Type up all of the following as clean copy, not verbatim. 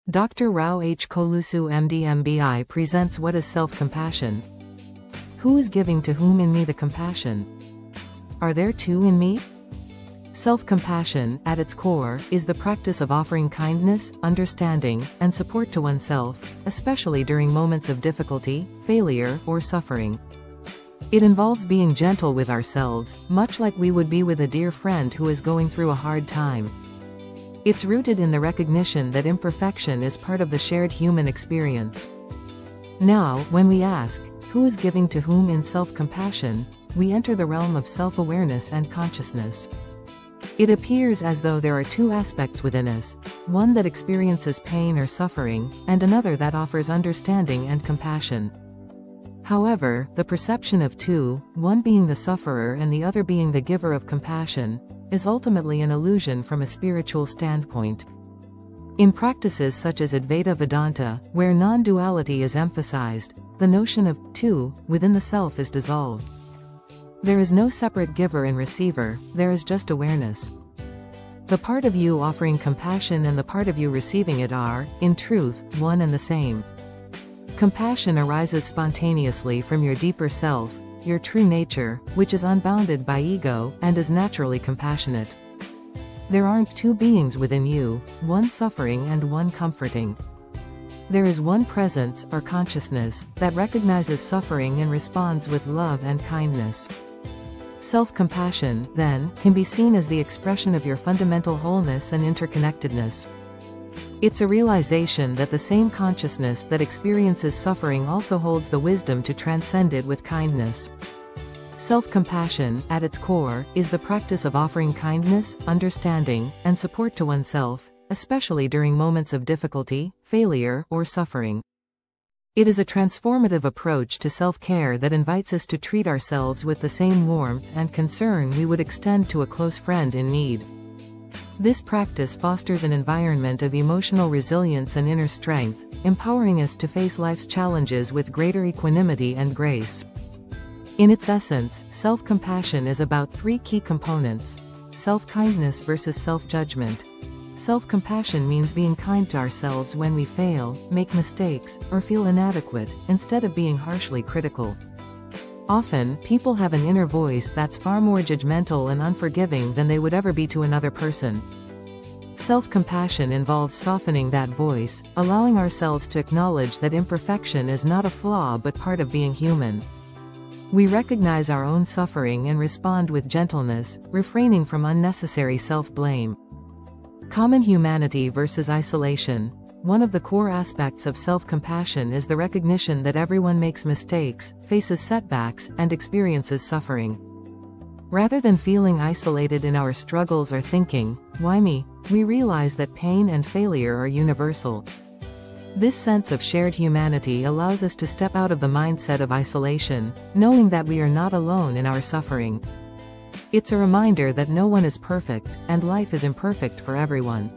Dr. Rao H. Kolusu MD MBI presents What is Self-Compassion? Who is giving to whom in me the compassion? Are there two in me? Self-compassion, at its core, is the practice of offering kindness, understanding, and support to oneself, especially during moments of difficulty, failure, or suffering. It involves being gentle with ourselves, much like we would be with a dear friend who is going through a hard time. It's rooted in the recognition that imperfection is part of the shared human experience. Now, when we ask, who is giving to whom in self-compassion, we enter the realm of self-awareness and consciousness. It appears as though there are two aspects within us, one that experiences pain or suffering, and another that offers understanding and compassion. However, the perception of two, one being the sufferer and the other being the giver of compassion, is ultimately an illusion from a spiritual standpoint. In practices such as Advaita Vedanta, where non-duality is emphasized, the notion of two within the self is dissolved. There is no separate giver and receiver, there is just awareness. The part of you offering compassion and the part of you receiving it are, in truth, one and the same. Compassion arises spontaneously from your deeper self, your true nature, which is unbounded by ego, and is naturally compassionate. There aren't two beings within you, one suffering and one comforting. There is one presence, or consciousness, that recognizes suffering and responds with love and kindness. Self-compassion, then, can be seen as the expression of your fundamental wholeness and interconnectedness. It's a realization that the same consciousness that experiences suffering also holds the wisdom to transcend it with kindness. Self-compassion, at its core, is the practice of offering kindness, understanding, and support to oneself, especially during moments of difficulty, failure, or suffering. It is a transformative approach to self-care that invites us to treat ourselves with the same warmth and concern we would extend to a close friend in need. This practice fosters an environment of emotional resilience and inner strength, empowering us to face life's challenges with greater equanimity and grace. In its essence, self-compassion is about three key components: self-kindness versus self-judgment. Self-compassion means being kind to ourselves when we fail, make mistakes, or feel inadequate, instead of being harshly critical. Often, people have an inner voice that's far more judgmental and unforgiving than they would ever be to another person. Self-compassion involves softening that voice, allowing ourselves to acknowledge that imperfection is not a flaw but part of being human. We recognize our own suffering and respond with gentleness, refraining from unnecessary self-blame. Common humanity versus isolation. One of the core aspects of self-compassion is the recognition that everyone makes mistakes, faces setbacks, and experiences suffering. Rather than feeling isolated in our struggles or thinking, "Why me?" we realize that pain and failure are universal. This sense of shared humanity allows us to step out of the mindset of isolation, knowing that we are not alone in our suffering. It's a reminder that no one is perfect, and life is imperfect for everyone.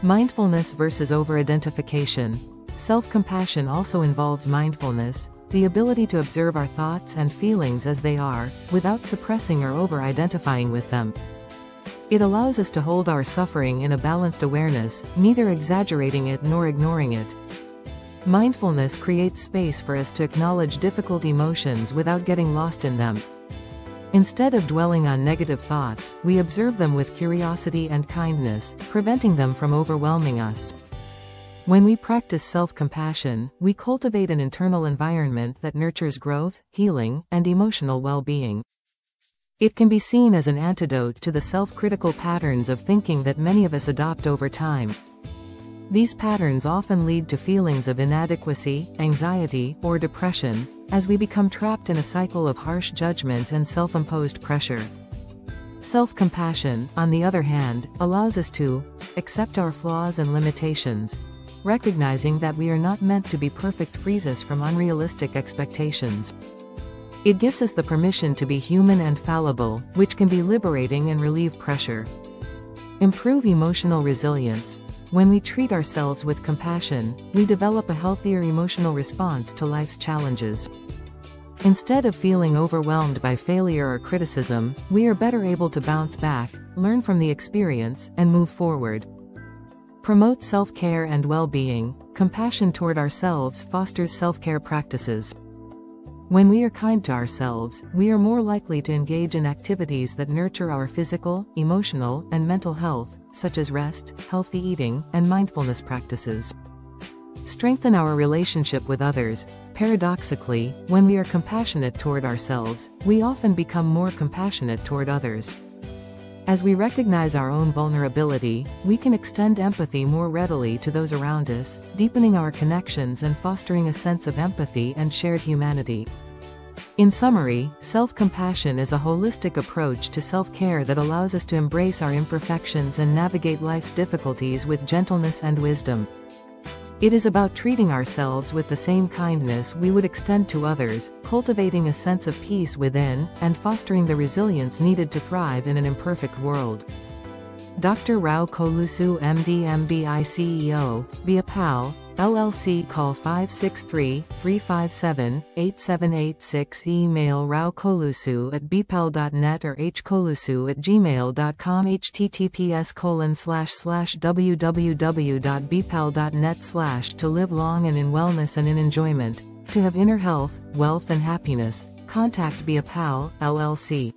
Mindfulness versus over-identification. Self-compassion also involves mindfulness, the ability to observe our thoughts and feelings as they are, without suppressing or over-identifying with them. It allows us to hold our suffering in a balanced awareness, neither exaggerating it nor ignoring it. Mindfulness creates space for us to acknowledge difficult emotions without getting lost in them. Instead of dwelling on negative thoughts, we observe them with curiosity and kindness, preventing them from overwhelming us. When we practice self-compassion, we cultivate an internal environment that nurtures growth, healing, and emotional well-being. It can be seen as an antidote to the self-critical patterns of thinking that many of us adopt over time. These patterns often lead to feelings of inadequacy, anxiety, or depression, as we become trapped in a cycle of harsh judgment and self-imposed pressure. Self-compassion, on the other hand, allows us to accept our flaws and limitations. Recognizing that we are not meant to be perfect frees us from unrealistic expectations. It gives us the permission to be human and fallible, which can be liberating and relieve pressure. Improve emotional resilience. When we treat ourselves with compassion, we develop a healthier emotional response to life's challenges. Instead of feeling overwhelmed by failure or criticism, we are better able to bounce back, learn from the experience, and move forward. Promote self-care and well-being. Compassion toward ourselves fosters self-care practices. When we are kind to ourselves, we are more likely to engage in activities that nurture our physical, emotional, and mental health, such as rest, healthy eating, and mindfulness practices. Strengthen our relationship with others. Paradoxically, when we are compassionate toward ourselves, we often become more compassionate toward others. As we recognize our own vulnerability, we can extend empathy more readily to those around us, deepening our connections and fostering a sense of empathy and shared humanity. In summary, self-compassion is a holistic approach to self-care that allows us to embrace our imperfections and navigate life's difficulties with gentleness and wisdom. It is about treating ourselves with the same kindness we would extend to others, cultivating a sense of peace within, and fostering the resilience needed to thrive in an imperfect world. Dr. Rao Kolusu MD MBI CEO, via PAL, LLC. Call 563-357-8786. Email raokolusu@bpal.net or hkolusu@gmail.com. https://www.bpal.net/ To live long and in wellness and in enjoyment. To have inner health, wealth and happiness. Contact Via PAL, LLC.